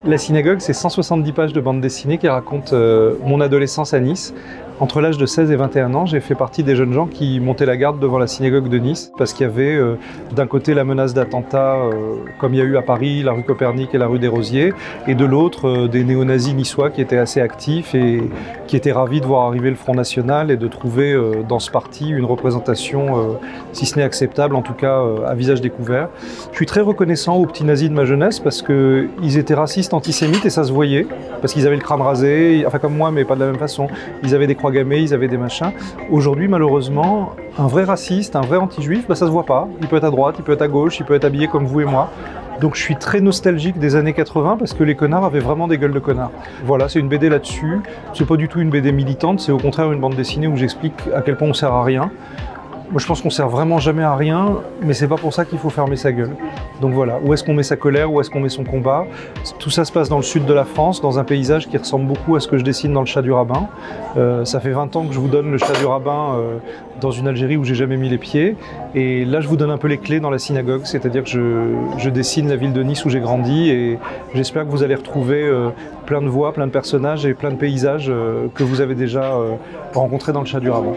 La synagogue, c'est 170 pages de bande dessinée qui racontent mon adolescence à Nice. Entre l'âge de 16 et 21 ans, j'ai fait partie des jeunes gens qui montaient la garde devant la synagogue de Nice parce qu'il y avait d'un côté la menace d'attentat comme il y a eu à Paris, la rue Copernic et la rue des Rosiers, et de l'autre des néo-nazis niçois qui étaient assez actifs et qui étaient ravis de voir arriver le Front National et de trouver dans ce parti une représentation, si ce n'est acceptable, en tout cas à visage découvert. Je suis très reconnaissant aux petits nazis de ma jeunesse parce qu'ils étaient racistes, antisémites et ça se voyait, parce qu'ils avaient le crâne rasé, enfin comme moi mais pas de la même façon, ils avaient des croix gammées, ils avaient des machins. Aujourd'hui malheureusement, un vrai raciste, un vrai anti-juif, ça se voit pas. Il peut être à droite, il peut être à gauche, il peut être habillé comme vous et moi. Donc je suis très nostalgique des années 80 parce que les connards avaient vraiment des gueules de connards. Voilà, c'est une BD là-dessus. C'est pas du tout une BD militante, c'est au contraire une bande dessinée où j'explique à quel point on sert à rien. Moi je pense qu'on sert vraiment jamais à rien, mais c'est pas pour ça qu'il faut fermer sa gueule. Donc voilà, où est-ce qu'on met sa colère, où est-ce qu'on met son combat? Tout ça se passe dans le sud de la France, dans un paysage qui ressemble beaucoup à ce que je dessine dans le Chat du Rabbin. Ça fait 20 ans que je vous donne le Chat du Rabbin dans une Algérie où j'ai jamais mis les pieds. Et là je vous donne un peu les clés dans la synagogue, c'est-à-dire que je dessine la ville de Nice où j'ai grandi et j'espère que vous allez retrouver plein de voix, plein de personnages et plein de paysages que vous avez déjà rencontrés dans le Chat du Rabbin.